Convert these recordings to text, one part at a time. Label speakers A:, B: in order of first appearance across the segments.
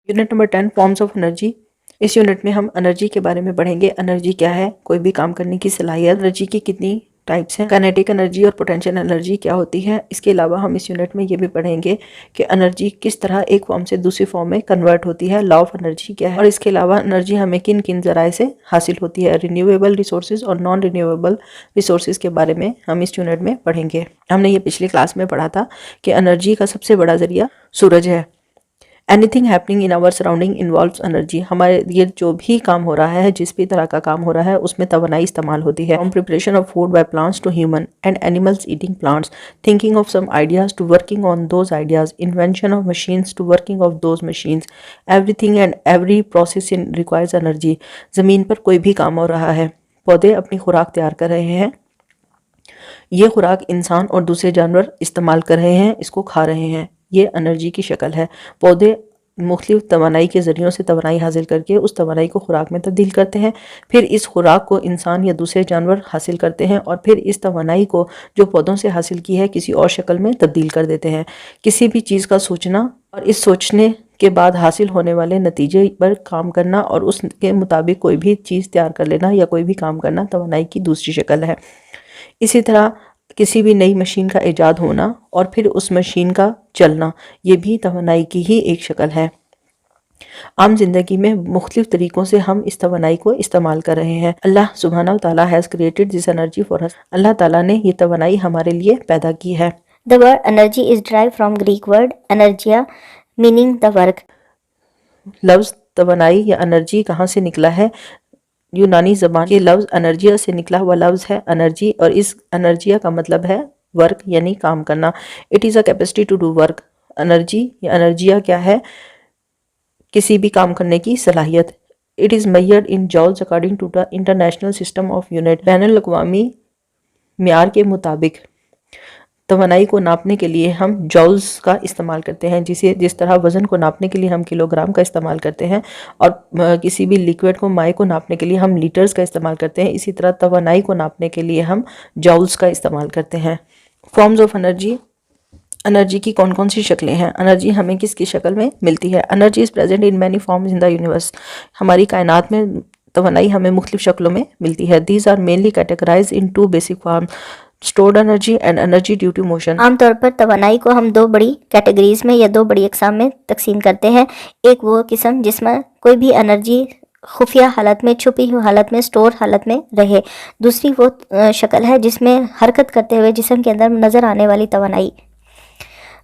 A: Unit number 10 forms of energy. इस unit में हम एनर्जी के बारे में पढ़ेंगे। एनर्जी क्या है, कोई भी काम करने की सलाहियत, एनर्जी की कितनी टाइप्स हैं, काइनेटिक एनर्जी और पोटेंशियल एनर्जी क्या होती है। इसके अलावा हम इस यूनिट में ये भी पढ़ेंगे कि एनर्जी किस तरह एक फॉर्म से दूसरी फॉर्म में कन्वर्ट होती है, लॉ ऑफ एनर्जी क्या है, और इसके अलावा एनर्जी हमें किन किन जराए से हासिल होती है। रिन्यूएबल रिसोर्सेज और नॉन रिन्यूएबल रिसोर्सेज के बारे में हम इस यूनिट में पढ़ेंगे। हमने ये पिछली क्लास में पढ़ा था कि एनर्जी का सबसे बड़ा जरिया सूरज है। Anything happening in our surrounding involves energy. हमारे ये जो भी काम हो रहा है, जिस भी तरह का काम हो रहा है, उसमें तवानाई इस्तेमाल होती है। From preparation of food by plants to human and animals eating plants, thinking of some ideas to working on those ideas, invention of machines to working of those machines, everything and every process in requires energy. ज़मीन पर कोई भी काम हो रहा है, पौधे अपनी खुराक तैयार कर रहे हैं, ये खुराक इंसान और दूसरे जानवर इस्तेमाल कर रहे हैं, इसको खा रहे हैं, ये एनर्जी की शक्ल है। पौधे मुख्तलिफ तवानाई के ज़रियों से तवानाई हासिल करके उस तवानाई को खुराक में तब्दील करते हैं। फिर इस खुराक को इंसान या दूसरे जानवर हासिल करते हैं और फिर इस तवानाई को जो पौधों से हासिल की है किसी और शक्ल में तब्दील कर देते हैं। किसी भी चीज़ का सोचना और इस सोचने के बाद हासिल होने वाले नतीजे पर काम करना और उसके मुताबिक कोई भी चीज़ तैयार कर लेना या कोई भी काम करना तवानाई की दूसरी शक्ल है। इसी तरह किसी भी नई मशीन का ईजाद होना और फिर उस मशीन का चलना, ये भी तवानाई की ही एक शक्ल है। आम जिंदगी में मुख्तलिफ तरीक़ों से हम इस तवानाई को इस्तेमाल कर रहे हैं। अल्लाह सुब्हानहू तआला has created this energy for us. अल्लाह ताला ने ये तवानाई हमारे लिए पैदा की है।
B: The word energy is derived from Greek word energia, meaning the work.
A: लफ्ज़ तवानाई या एनर्जी कहाँ से निकला है? यूनानी ज़बान के लफ्ज़ एनर्जिया से निकला हुआ लफ्ज़ है एनर्जी, और इस एनर्जिया का मतलब है वर्क यानी काम करना। It is a capacity to do work. Energy या एनर्जिया क्या है? किसी भी काम करने की सलाहियत। It is measured in joules according to the international system of unit. बैनुल अक़वामी म्यार के मुताबिक तवानाई को नापने के लिए हम जॉल्स का इस्तेमाल करते हैं, जिस तरह वज़न को नापने के लिए हम किलोग्राम का इस्तेमाल करते हैं और किसी भी लिक्विड को माई को नापने के लिए हम लीटर्स का इस्तेमाल करते हैं, इसी तरह तवानाई को नापने के लिए हम जॉल्स का इस्तेमाल करते हैं। Forms of energy. एनर्जी की कौन कौन सी शक्लें हैं? एनर्जी हमें किसकी शक्ल में मिलती है? Energy is present in many forms in the universe. हमारी कायनात में तवानाई हमें मुख्तलिफ शक्लों में मिलती है। These are mainly categorize in two basic form, stored energy and energy due to motion.
B: आमतौर पर तवानाई को हम दो बड़ी कैटेगरीज में या दो बड़ी अक़साम में तकसीम करते हैं। एक वो किस्म जिसमें कोई भी एनर्जी खुफिया हालत में, छुपी हुई हालत में, स्टोर हालत में रहे। दूसरी वो शक्ल है जिसमें हरकत करते हुए जिस्म के अंदर नज़र आने वाली तवानाई।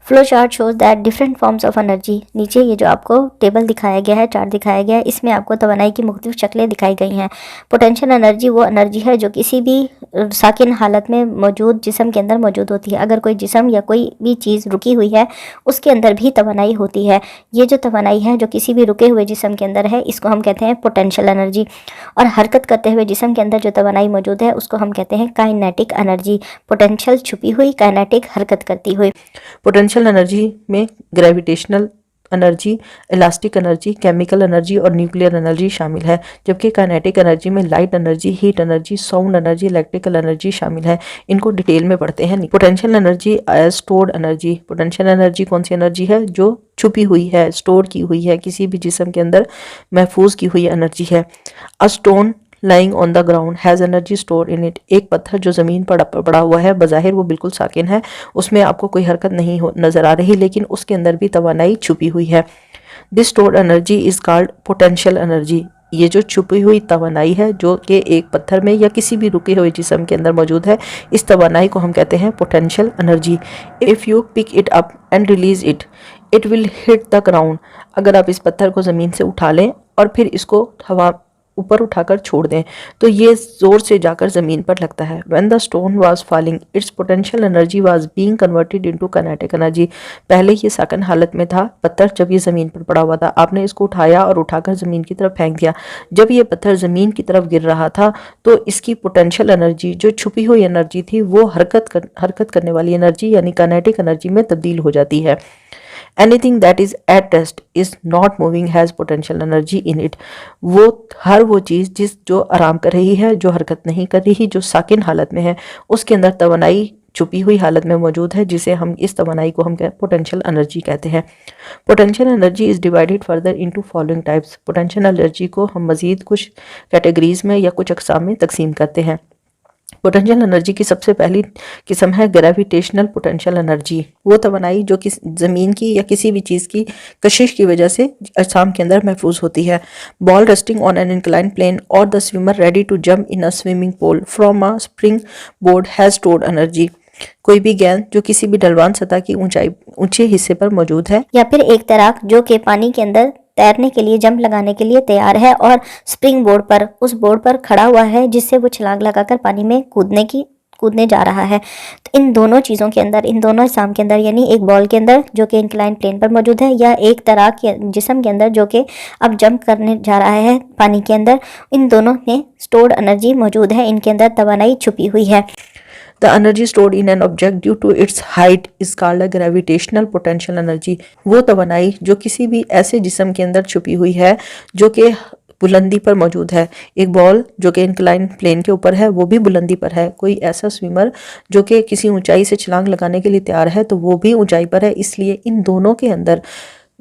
B: Flow chart shows that different forms of energy. नीचे ये जो आपको टेबल दिखाया गया है, चार्ट दिखाया गया है, इसमें आपको तवानाई की मुख्तलिफ शक्लें दिखाई गई हैं। पोटेंशियल एनर्जी वो एनर्जी है जो किसी भी साकिन हालत में मौजूद जिस्म के अंदर मौजूद होती है। अगर कोई जिस्म या कोई भी चीज़ रुकी हुई है उसके अंदर भी तवानाई होती है। ये जो तवानाई है जो किसी भी रुके हुए जिस्म के अंदर है, इसको हम कहते हैं पोटेंशियल एनर्जी। और हरकत करते हुए जिस्म के अंदर जो तवानाई मौजूद है उसको हम कहते हैं काइनेटिक एनर्जी। पोटेंशियल छुपी हुई, काइनेटिक हरकत करती हुई।
A: पोटेंशियल एनर्जी में gravitational energy, elastic energy, chemical energy और न्यूक्लियर एनर्जी शामिल है, जबकि काइनेटिक एनर्जी में light energy, heat energy, sound energy, electrical energy शामिल है। इनको डिटेल में पढ़ते हैं। Potential energy as stored energy. Potential energy कौन सी एनर्जी है? जो छुपी हुई है, स्टोर की हुई है, किसी भी जिस्म के अंदर महफूज की हुई एनर्जी है। A stone lying on the ground has energy store in it. एक पत्थर जो ज़मीन पर पड़ा हुआ है, बज़ाहिर वो बिल्कुल साकिन है, उसमें आपको कोई हरकत नहीं नज़र आ रही, लेकिन उसके अंदर भी तवानाई छुपी हुई है। This stored energy is called potential energy. ये जो छुपी हुई तवानाई है जो कि एक पत्थर में या किसी भी रुके हुए जिस्म के अंदर मौजूद है, इस तवानाई को हम कहते हैं potential energy. If you pick it up and release it, it will hit the ground. अगर आप इस पत्थर को ज़मीन से उठा लें और फिर इसको हवा ऊपर उठाकर छोड़ दें तो ये ज़ोर से जाकर ज़मीन पर लगता है। When the stone was falling, its potential energy was being converted into kinetic energy। पहले ये साकन हालत में था पत्थर, जब ये ज़मीन पर पड़ा हुआ था, आपने इसको उठाया और उठाकर ज़मीन की तरफ फेंक दिया। जब ये पत्थर ज़मीन की तरफ गिर रहा था तो इसकी पोटेंशियल एनर्जी, जो छुपी हुई एनर्जी थी, वो हरकत करने वाली एनर्जी यानी काइनेटिक एनर्जी में तब्दील हो जाती है। Anything that is at rest is not moving has potential energy in it। हर वो चीज़ जो आराम कर रही है, जो हरकत नहीं कर रही, जो साकिन हालत में है, उसके अंदर तवानाई छुपी हुई हालत में मौजूद है, जिसे हम इस तवानाई को हम पोटेंशियल एनर्जी कहते हैं। Potential energy is divided further into following types. Potential energy को हम मजीद कुछ कैटेगरीज में या कुछ अकसाम में तकसीम करते हैं। पोटेंशियल एनर्जी की सबसे पहली किस्म है ग्रेविटेशनल पोटेंशियल एनर्जी। वो तवानाई जो कि ज़मीन की या किसी भी चीज़ की कशिश की वजह से अजसाम के अंदर महफूज होती है। Ball resting on an incline plane और the swimmer ready to jump in a swimming pool from a springboard has stored energy. कोई भी गेंद जो किसी भी ढलवान सतह की ऊंचे हिस्से पर मौजूद है,
B: या फिर एक तैराक जो कि पानी के अंदर तैरने के लिए जंप लगाने के लिए तैयार है और स्प्रिंग बोर्ड पर उस बोर्ड पर खड़ा हुआ है, जिससे वो छलांग लगाकर पानी में कूदने जा रहा है। तो इन दोनों चीज़ों के अंदर, इन दोनों अजसाम के अंदर, यानी एक बॉल के अंदर जो कि इंक्लाइन प्लेन पर मौजूद है या एक तैराक के जिस्म के अंदर जो कि अब जंप करने जा रहा है पानी के अंदर, इन दोनों में स्टोर्ड एनर्जी मौजूद है, इनके अंदर तवानाई छुपी हुई है।
A: The energy stored in an object due to its height is called a gravitational potential energy। वो तवानाई जो किसी भी ऐसे जिस्म के अंदर छुपी हुई है जो कि बुलंदी पर मौजूद है। एक बॉल जो कि इंक्लाइन प्लेन के ऊपर है वो भी बुलंदी पर है। कोई ऐसा स्विमर जो कि किसी ऊंचाई से छलांग लगाने के लिए तैयार है तो वो भी ऊंचाई पर है। इसलिए इन दोनों के अंदर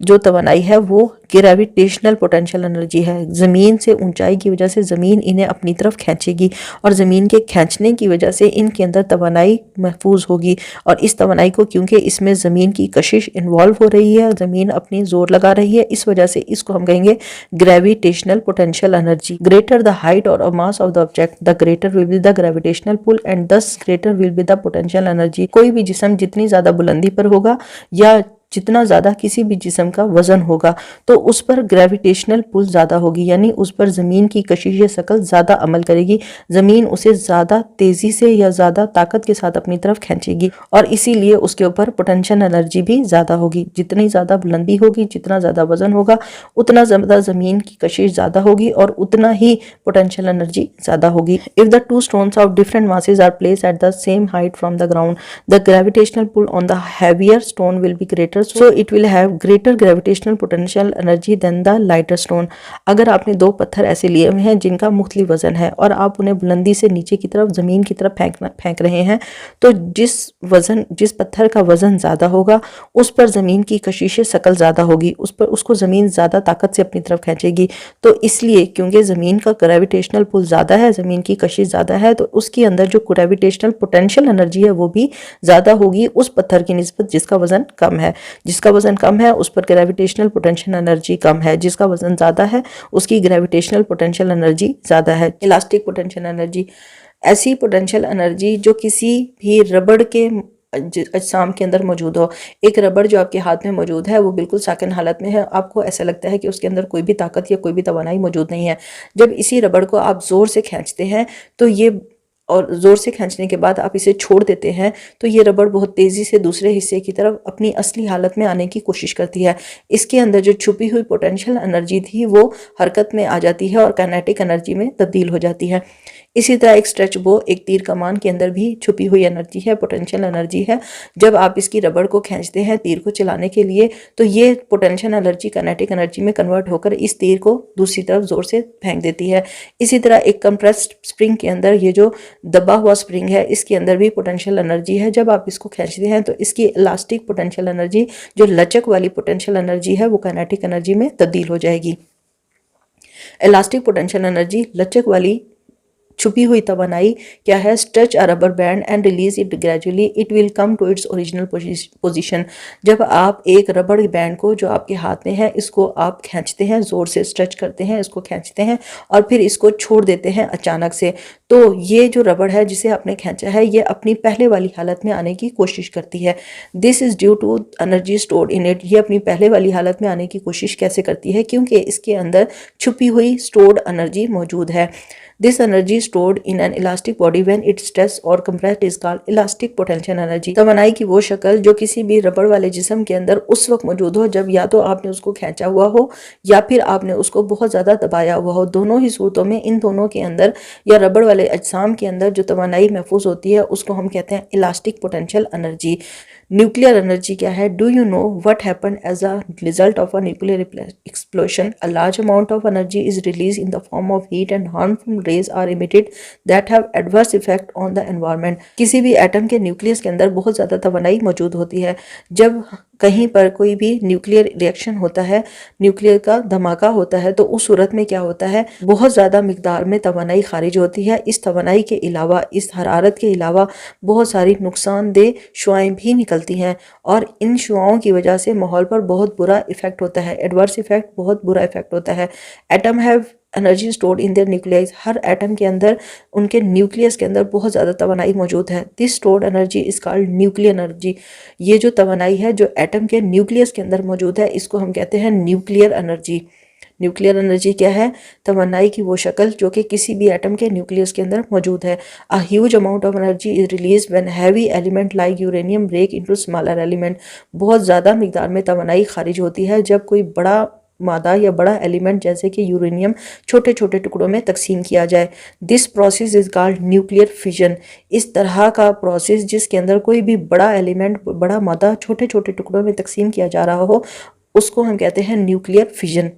A: जो तवानाई है वो ग्रेविटेशनल पोटेंशियल एनर्जी है। ज़मीन से ऊंचाई की वजह से ज़मीन इन्हें अपनी तरफ खींचेगी और ज़मीन के खींचने की वजह से इनके अंदर तवानाई महफूज होगी। और इस तवानाई को, क्योंकि इसमें ज़मीन की कशिश इन्वॉल्व हो रही है, ज़मीन अपनी जोर लगा रही है, इस वजह से इसको हम कहेंगे gravitational potential energy. Greater the height और mass of the object the greater will be the gravitational pull and thus greater will be the potential energy. कोई भी जिस्म जितनी ज़्यादा बुलंदी पर होगा या जितना ज़्यादा किसी भी जिस्म का वजन होगा तो उस पर ग्रेविटेशनल पुल ज़्यादा होगी, यानी उस पर ज़मीन की कशिश शकल ज़्यादा अमल करेगी। ज़मीन उसे ज़्यादा तेज़ी से या ज़्यादा ताकत के साथ अपनी तरफ खींचेगी और इसीलिए उसके ऊपर पोटेंशियल एनर्जी भी ज़्यादा होगी। जितनी ज़्यादा बुलंदी होगी, जितना ज़्यादा वजन होगा, उतना ज़्यादा ज़मीन की कशिश ज़्यादा होगी और उतना ही पोटेंशियल एनर्जी ज़्यादा होगी। If the two stones of different masses are placed at the same height from the ground the gravitational pull on the heavier stone will be greater, so it will have greater gravitational potential energy than the lighter stone। अगर आपने दो पत्थर ऐसे लिए हुए हैं जिनका मुख्तलिफ वजन है और आप उन्हें बुलंदी से नीचे की तरफ ज़मीन की तरफ फेंक रहे हैं, तो जिस पत्थर का वजन ज़्यादा होगा उस पर ज़मीन की कशिश शकल ज़्यादा होगी, उस पर उसको ज़मीन ज़्यादा ताकत से अपनी तरफ खींचेगी। तो इसलिए क्योंकि ज़मीन का ग्रेविटेशनल पुल ज़्यादा है, ज़मीन की कशिश ज़्यादा है, तो उसके अंदर जो ग्रेविटेशनल पोटेंशियल एनर्जी है वो भी ज़्यादा होगी उस पत्थर की निस्बत जिसका वजन कम है। जिसका वजन कम है उस पर ग्रेविटेशनल पोटेंशियल एनर्जी कम है, जिसका वजन ज़्यादा है उसकी ग्रेविटेशनल पोटेंशियल एनर्जी ज़्यादा है। इलास्टिक पोटेंशियल एनर्जी, ऐसी पोटेंशियल एनर्जी जो किसी भी रबड़ के अजसाम के अंदर मौजूद हो। एक रबड़ जो आपके हाथ में मौजूद है वो बिल्कुल साकिन हालत में है, आपको ऐसा लगता है कि उसके अंदर कोई भी ताकत या कोई भी तवानाई मौजूद नहीं है। जब इसी रबड़ को आप ज़ोर से खींचते हैं तो ये, और ज़ोर से खींचने के बाद आप इसे छोड़ देते हैं तो ये रबड़ बहुत तेज़ी से दूसरे हिस्से की तरफ अपनी असली हालत में आने की कोशिश करती है। इसके अंदर जो छुपी हुई पोटेंशियल एनर्जी थी वो हरकत में आ जाती है और काइनेटिक एनर्जी में तब्दील हो जाती है। इसी तरह एक स्ट्रेच बो, एक तीर कमान के अंदर भी छुपी हुई एनर्जी है, पोटेंशियल एनर्जी है। जब आप इसकी रबड़ को खींचते हैं तीर को चलाने के लिए तो ये पोटेंशियल एनर्जी काइनेटिक एनर्जी में कन्वर्ट होकर इस तीर को दूसरी तरफ ज़ोर से फेंक देती है। इसी तरह एक कंप्रेस्ड स्प्रिंग के अंदर, ये जो दबा हुआ स्प्रिंग है, इसके अंदर भी पोटेंशियल एनर्जी है। जब आप इसको खींचते हैं तो इसकी इलास्टिक पोटेंशियल एनर्जी, जो लचक वाली पोटेंशियल एनर्जी है, वो काइनेटिक एनर्जी में तब्दील हो जाएगी। इलास्टिक पोटेंशियल एनर्जी, लचक वाली छुपी हुई तवानाई क्या है? Stretch a rubber band and release it gradually it will come to its original position. जब आप एक रबड़ बैंड को जो आपके हाथ में है इसको आप खींचते हैं, ज़ोर से स्ट्रेच करते हैं, इसको खींचते हैं और फिर इसको छोड़ देते हैं अचानक से, तो ये जो रबड़ है जिसे आपने खींचा है ये अपनी पहले वाली हालत में आने की कोशिश करती है। This is due to energy stored in it. ये अपनी पहले वाली हालत में आने की कोशिश कैसे करती है? क्योंकि इसके अंदर छुपी हुई स्टोर्ड एनर्जी मौजूद है। This energy stored in an elastic body when it's stressed or compressed is called elastic potential energy। तवानाई की वो शक्ल जो किसी भी रबड़ वाले जिस्म के अंदर उस वक्त मौजूद हो जब या तो आपने उसको खींचा हुआ हो या फिर आपने उसको बहुत ज़्यादा दबाया हुआ हो। दोनों ही सूरतों में इन दोनों के अंदर या रबड़ वाले अजसाम के अंदर जो तवानाई महफूज होती है उसको हम कहते हैं elastic potential energy. Nuclear energy क्या है? Do you know what happen as a result of a nuclear explosion? A large amount of energy is release in the form of heat and harmful rays are emitted that have adverse effect on the environment. किसी भी atom के nucleus के अंदर बहुत ज़्यादा तवानाई मौजूद होती है। जब कहीं पर कोई भी न्यूक्लियर रिएक्शन होता है, न्यूक्लियर का धमाका होता है, तो उस सूरत में क्या होता है, बहुत ज़्यादा मिकदार में तवानाई खारिज होती है। इस तवानाई के अलावा, इस हरारत के अलावा बहुत सारी नुकसानदेह शुआएं भी निकलती हैं और इन शुआओं की वजह से माहौल पर बहुत बुरा इफेक्ट होता है, एडवर्स इफेक्ट, बहुत बुरा इफेक्ट होता है। Atom have energy stored in their nucleus. Her atom के अंदर, उनके न्यूक्लियस के अंदर बहुत ज़्यादा तवानाई मौजूद है। This stored energy is called nuclear energy. ये जो तवानाई है जो एटम के न्यूक्लियस के अंदर मौजूद है, इसको हम कहते हैं न्यूक्लियर एनर्जी। न्यूक्लियर एनर्जी क्या है? तवानाई की वो शक्ल जो कि किसी भी एटम के न्यूक्लियस के अंदर मौजूद है। A huge amount of energy is release when heavy element like uranium break into smaller element. बहुत ज़्यादा मिकदार में तवानाई खारिज होती है जब कोई बड़ा मादा या बड़ा एलिमेंट जैसे कि यूरेनियम छोटे छोटे टुकड़ों में तकसीम किया जाए। This process is called nuclear fission. इस तरह का प्रोसेस जिसके अंदर कोई भी बड़ा एलिमेंट, बड़ा मादा छोटे छोटे टुकड़ों में तकसीम किया जा रहा हो, उसको हम कहते हैं nuclear fission.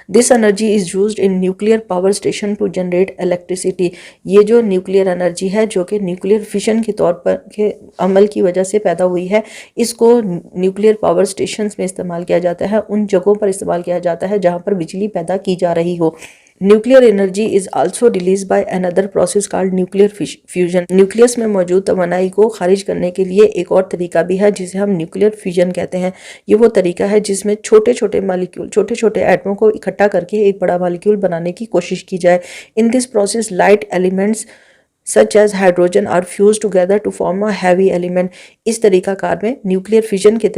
A: This energy is used in nuclear power station to generate electricity. ये जो न्यूक्लियर एनर्जी है जो कि न्यूक्लियर फिशन के तौर पर के अमल की वजह से पैदा हुई है, इसको न्यूक्लियर पावर स्टेशंस में इस्तेमाल किया जाता है, उन जगहों पर इस्तेमाल किया जाता है जहाँ पर बिजली पैदा की जा रही हो। Nuclear energy is also release by another process called nuclear fusion. Nucleus में मौजूद तवानाई को खारिज करने के लिए एक और तरीका भी है जिसे हम न्यूक्लियर फ्यूजन कहते हैं। ये वो तरीका है जिसमें छोटे छोटे मालिक्यूल, छोटे छोटे एटमों को इकट्ठा करके एक बड़ा मालिक्यूल बनाने की कोशिश की जाए। In this process light elements such as hydrogen are fuse together to form a heavy element. इस तरीकाकार में, न्यूक्लियर फ्यूजन के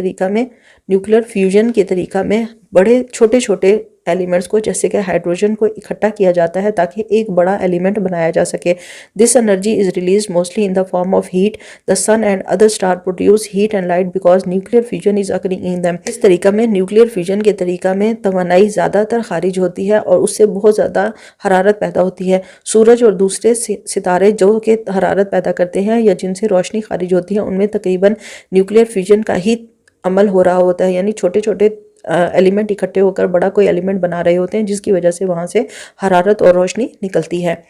A: तरीका में बड़े छोटे छोटे एलिमेंट्स को जैसे कि हाइड्रोजन को इकट्ठा किया जाता है ताकि एक बड़ा एलिमेंट बनाया जा सके। This energy is release mostly in the form of heat. The sun and other star produce heat and light because nuclear fusion is occurring in them. इस तरीका में, न्यूक्लियर फ्यूजन के तरीका में तवानाई ज़्यादातर खारिज होती है और उससे बहुत ज़्यादा हरारत पैदा होती है। सूरज और दूसरे सितारे जो कि हरारत पैदा करते हैं या जिनसे रोशनी खारिज होती है, उनमें तकरीबन न्यूक्लियर फ्यूजन का ही अमल हो रहा होता है, यानी छोटे छोटे एलिमेंट इकट्ठे होकर बड़ा कोई एलिमेंट बना रहे होते हैं जिसकी वजह से वहाँ से हरारत और रोशनी निकलती है।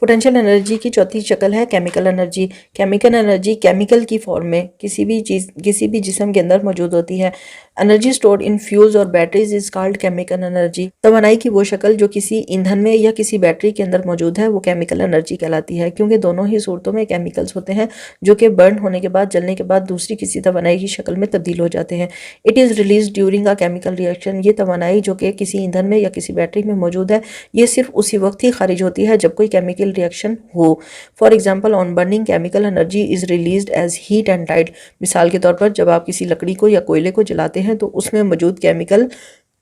A: पोटेंशियल एनर्जी की चौथी शक्ल है chemical energy. Chemical energy chemical की फॉर्म में किसी भी जिस्म के अंदर मौजूद होती है। एनर्जी स्टोर्ड इन फ्यूज और batteries is called chemical energy. तवानाई की वो शक्ल जो किसी ईंधन में या किसी बैटरी के अंदर मौजूद है, वो केमिकल एनर्जी कहलाती है, क्योंकि दोनों ही सूरतों में केमिकल्स होते हैं जो कि बर्न होने के बाद, जलने के बाद दूसरी किसी तवानाई की शक्ल में तब्दील हो जाते हैं। It is release during a chemical reaction. ये तवानाई जो कि किसी ईंधन में या किसी बैटरी में मौजूद है, ये सिर्फ उसी वक्त ही खारिज होती है जब कोई केमिकल रिएक्शन हो। For example, on burning chemical energy is released as heat and light. मिसाल के तौर पर जब आप किसी लकड़ी को या कोयले को जलाते हैं तो उसमें मौजूद केमिकल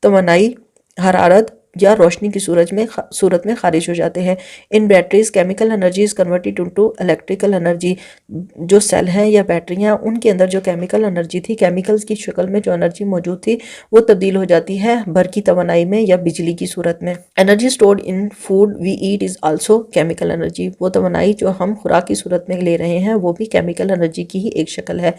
A: तवानाई, हरारत या रोशनी की सूरत में खारिज हो जाते हैं। In batteries chemical energy is converted into electrical energy. जो सेल हैं या बैटरियां, उनके अंदर जो केमिकल एनर्जी थी, केमिकल्स की शक्ल में जो एनर्जी मौजूद थी, वो तब्दील हो जाती है बरकी तवानाई में या बिजली की सूरत में। Energy stored in food we eat is also chemical energy. वो तवानाई जो हम खुराक की सूरत में ले रहे हैं वो भी केमिकल एनर्जी की ही एक शक्ल है।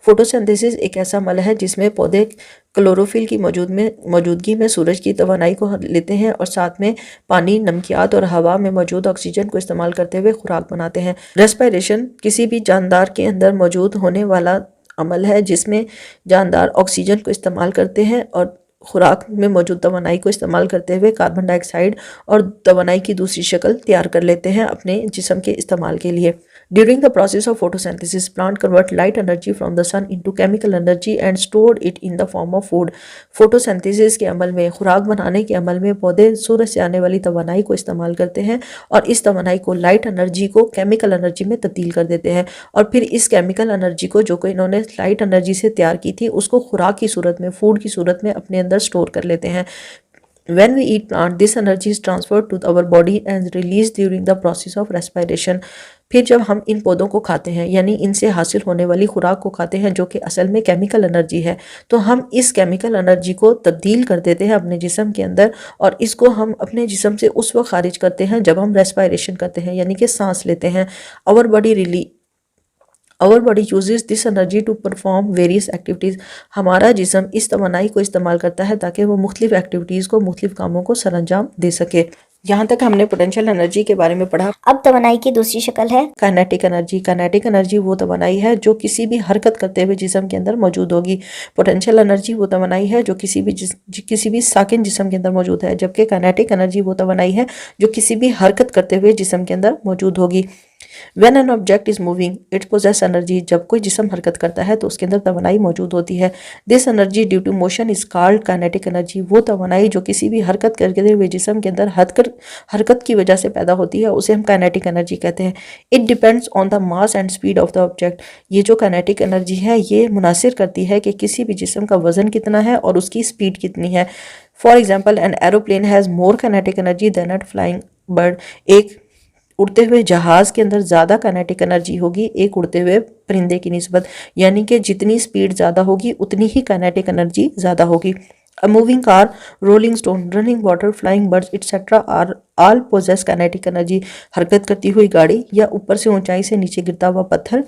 A: फोटोसिंथेसिस एक ऐसा अमल है जिसमें पौधे क्लोरोफिल की मौजूदगी में सूरज की तवानाई को लेते हैं और साथ में पानी, नमकियात और हवा में मौजूद ऑक्सीजन को इस्तेमाल करते हुए खुराक बनाते हैं। रेस्पिरेशन किसी भी जानदार के अंदर मौजूद होने वाला अमल है जिसमें जानदार ऑक्सीजन को इस्तेमाल करते हैं और खुराक में मौजूद तवानाई को इस्तेमाल करते हुए कार्बन डाइऑक्साइड और तवानाई की दूसरी शक्ल तैयार कर लेते हैं अपने जिस्म के इस्तेमाल के लिए। During the process of photosynthesis, plant convert light energy from the sun into chemical energy and stored it in the form of food. Photosynthesis के अमल में, खुराक बनाने के अमल में पौधे सूरज से आने वाली तवानाई को इस्तेमाल करते हैं और इस तवानाई को, लाइट एनर्जी को, केमिकल एनर्जी में तब्दील कर देते हैं और फिर इस केमिकल एनर्जी को जो कि इन्होंने लाइट एनर्जी से तैयार की थी, उसको खुराक की सूरत में, फूड की सूरत में अपने अंदर स्टोर कर लेते हैं। When we eat plant, this energy is transferred to our body and released during the process of respiration. फिर जब हम इन पौधों को खाते हैं, यानी इनसे हासिल होने वाली खुराक को खाते हैं जो कि असल में केमिकल एनर्जी है, तो हम इस केमिकल एनर्जी को तब्दील कर देते हैं अपने जिस्म के अंदर और इसको हम अपने जिस्म से उस वक्त खारिज करते हैं जब हम रेस्पिरेशन करते हैं, यानी कि सांस लेते हैं। Our body uses this energy to perform various activities. हमारा जिस्म इस तवानाई को इस्तेमाल करता है ताकि वो मुख्तलिफ एक्टिविटीज़ को, मुख्तलिफ कामों को सरअंजाम दे सके। यहाँ तक हमने पोटेंशियल एनर्जी के बारे में पढ़ा।
B: अब तवानाई की दूसरी शक्ल है
A: काइनेटिक एनर्जी। काइनेटिक एनर्जी वो तवानाई है जो किसी भी हरकत करते हुए जिस्म के अंदर मौजूद होगी। पोटेंशियल एनर्जी वो तवानाई है जो किसी भी साकिन जिस्म के अंदर मौजूद है, जबकि काइनेटिक एनर्जी वो तवानाई है जो किसी भी हरकत करते हुए जिस्म के अंदर मौजूद होगी। When an object is moving, it possesses energy। जब कोई जिस्म हरकत करता है तो उसके अंदर तवानाई मौजूद होती है। This energy due to motion is called kinetic energy। वो तवानाई जो किसी भी हरकत करते हुए जिस्म के अंदर हरकत की वजह से पैदा होती है उसे हम काइनेटिक एनर्जी कहते हैं। It depends on the mass and speed of the object। ये जो काइनेटिक एनर्जी है ये मुनासिर करती है कि किसी भी जिस्म का वजन कितना है और उसकी स्पीड कितनी है। For example, an aeroplane has more kinetic energy than at flying bird. एक उड़ते हुए जहाज़ के अंदर ज़्यादा काइनेटिक एनर्जी होगी एक उड़ते हुए परिंदे की निस्बत, यानी कि जितनी स्पीड ज़्यादा होगी उतनी ही काइनेटिक एनर्जी ज़्यादा होगी। A moving car, rolling stone, running water, flying birds etcetera are all possess kinetic energy. हरकत करती हुई गाड़ी या ऊपर से ऊंचाई से नीचे गिरता हुआ पत्थर,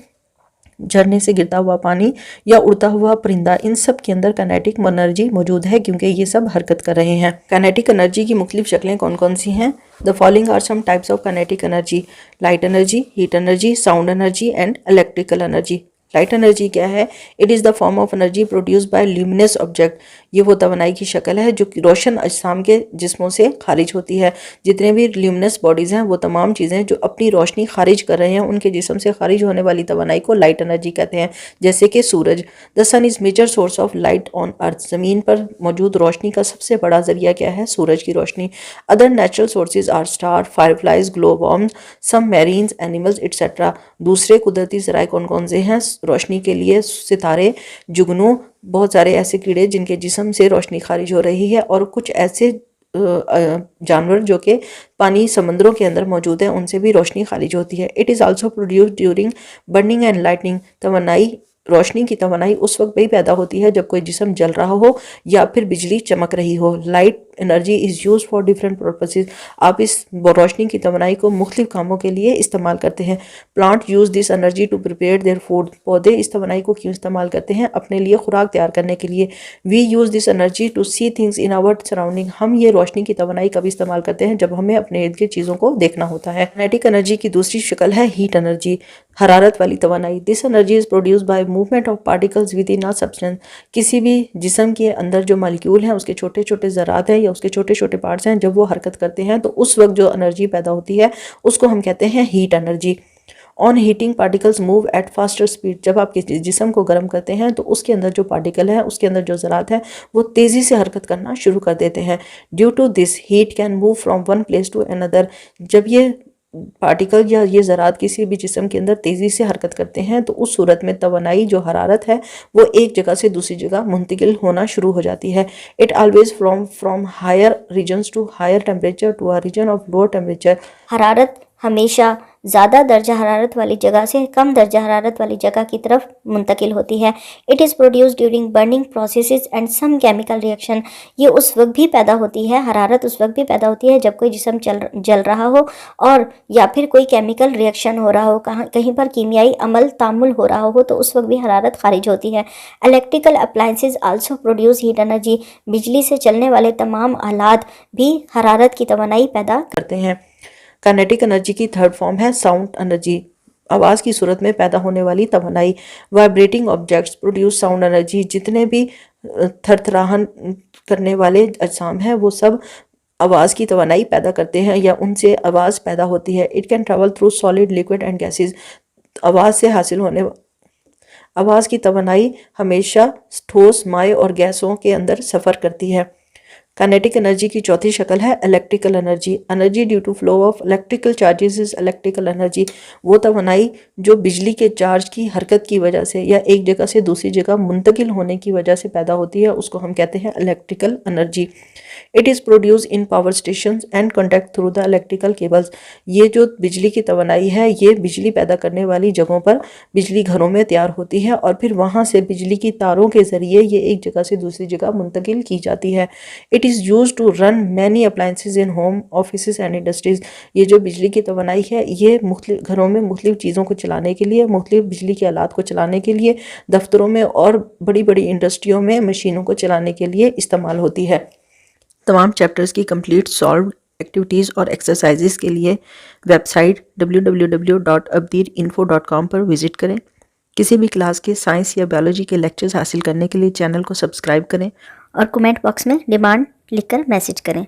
A: झरने से गिरता हुआ पानी या उड़ता हुआ परिंदा, इन सब के अंदर काइनेटिक एनर्जी मौजूद है क्योंकि ये सब हरकत कर रहे हैं। काइनेटिक एनर्जी की मुख्तलिफ शक्लें कौन कौन सी हैं? The following are some types of kinetic energy. Light energy, heat energy, sound energy and electrical energy. Light energy क्या है? It is the form of energy produce by luminous object. ये वो तवानाई की शक्ल है जो कि रोशन अजसाम के जिस्मों से खारिज होती है। जितने भी ल्यूमिनस बॉडीज़ हैं वो तमाम चीज़ें जो अपनी रोशनी खारिज कर रहे हैं उनके जिस्म से खारिज होने वाली तवानाई को लाइट एनर्जी कहते हैं। जैसे कि सूरज। The sun is major source of light on earth. ज़मीन पर मौजूद रोशनी का सबसे बड़ा ज़रिया क्या है? सूरज की रोशनी। Other natural sources are star, fireflies, glow worms, some marines animals etcetera. दूसरे कुदरती ज़राए कौन कौन से हैं रोशनी के लिए? सितारे, जुगनू, बहुत सारे ऐसे कीड़े जिनके जिस्म से रोशनी खारिज हो रही है, और कुछ ऐसे जानवर जो कि पानी समंदरों के अंदर मौजूद है उनसे भी रोशनी खारिज होती है। It is also produced during burning and lightning. तवन्नाई, रोशनी की तवन्नाई उस वक्त भी पैदा होती है जब कोई जिस्म जल रहा हो या फिर बिजली चमक रही हो। Light energy is use for different purposes. आप इस रोशनी की तवन्नाई को मुख्तलिफ कामों के लिए इस्तेमाल करते हैं। Plant use this energy to prepare their food. पौधे इस तवन्नाई को क्यों इस्तेमाल करते हैं? अपने लिए खुराक तैयार करने के लिए। We use this energy to see things in our surrounding. हम ये रोशनी की तवन्नाई कभी इस्तेमाल करते हैं जब हमें अपने इर्द गिर्द चीज़ों को देखना होता है। काइनेटिक एनर्जी की दूसरी शक्ल है हीट एनर्जी, हरारत वाली तवन्नाई। This energy is produced by movement of particles within a substance. किसी भी जिस्म के अंदर जो मालिक्यूल हैं उसके छोटे छोटे ज़रात हैं या उसके छोटे छोटे पार्ट्स हैं, जब वो हरकत करते हैं तो उस वक्त जो एनर्जी पैदा होती है उसको हम कहते हैं heat energy. On heating particles move at faster speed. जब आप किसी जिस्म को गर्म करते हैं तो उसके अंदर जो पार्टिकल है, उसके अंदर जो ज़रात है वो तेज़ी से हरकत करना शुरू कर देते हैं। Due to this heat can move from one place to another. जब ये पार्टिकल या ये ज़रात किसी भी जिस्म के अंदर तेज़ी से हरकत करते हैं तो उस सूरत में तवन्नाई जो हरारत है वो एक जगह से दूसरी जगह मुंतकिल होना शुरू हो जाती है। It always from higher regions to higher temperature to a region of lower temperature.
B: हरारत हमेशा ज़्यादा दर्जा हरारत वाली जगह से कम दर्जा हरारत वाली जगह की तरफ मुंतकिल होती है। It is produced during burning processes and some chemical reaction. ये उस वक्त भी पैदा होती है, हरारत उस वक्त भी पैदा होती है जब कोई जिस्म जल रहा हो और या फिर कोई केमिकल रिएक्शन हो रहा हो, कहीं पर कीमियाई अमल तामुल हो रहा हो तो उस वक्त भी हरारत खारिज होती है। Electrical appliances also produce heat energy. बिजली से चलने वाले तमाम आलात भी हरारत की तवन्नाई पैदा
A: करते हैं। काइनेटिक एनर्जी की थर्ड फॉर्म है साउंड एनर्जी, आवाज़ की सूरत में पैदा होने वाली तवन्नाई। Vibrating objects produce sound energy. जितने भी थरथराहन करने वाले अजसाम हैं वो सब आवाज़ की तवन्नाई पैदा करते हैं या उनसे आवाज़ पैदा होती है। It can travel through solid, liquid and gases. आवाज़ से हासिल होने आवाज़ की तवन्नाई हमेशा ठोस, माए और गैसों के अंदर सफ़र करती है। काइनेटिक एनर्जी की चौथी शक्ल है electrical energy. Energy due to flow of electrical charges is electrical energy. वो तवन्नाई जो बिजली के चार्ज की हरकत की वजह से या एक जगह से दूसरी जगह मुंतकिल होने की वजह से पैदा होती है उसको हम कहते हैं electrical energy. It is produce in power station and contact through the electrical cables. ये जो बिजली की तवन्नाई है ये बिजली पैदा करने वाली जगहों पर बिजली घरों में तैयार होती है और फिर वहाँ से बिजली की तारों के ज़रिए ये एक जगह से दूसरी जगह मुंतकिल की जाती है। It is use to run many appliances in home office and industries. ये जो बिजली की तवानाई है ये मुख्तलिफ घरों में मुख्तलिफ चीज़ों को चलाने के लिए, मुख्तलिफ बिजली के आलात को चलाने के लिए, दफ्तरों में और बड़ी बड़ी इंडस्ट्रियों में मशीनों को चलाने के लिए इस्तेमाल होती है। तमाम चैप्टर्स की कंप्लीट सॉल्व एक्टिविटीज़ और एक्सरसाइजेस के लिए वेबसाइट www.abdirinfo.com पर विज़िट करें। किसी भी क्लास के साइंस या बायोलॉजी के लेक्चर्स हासिल करने के लिए चैनल को सब्सक्राइब करें
B: और कमेंट बॉक्स में डिमांड लिखकर मैसेज करें।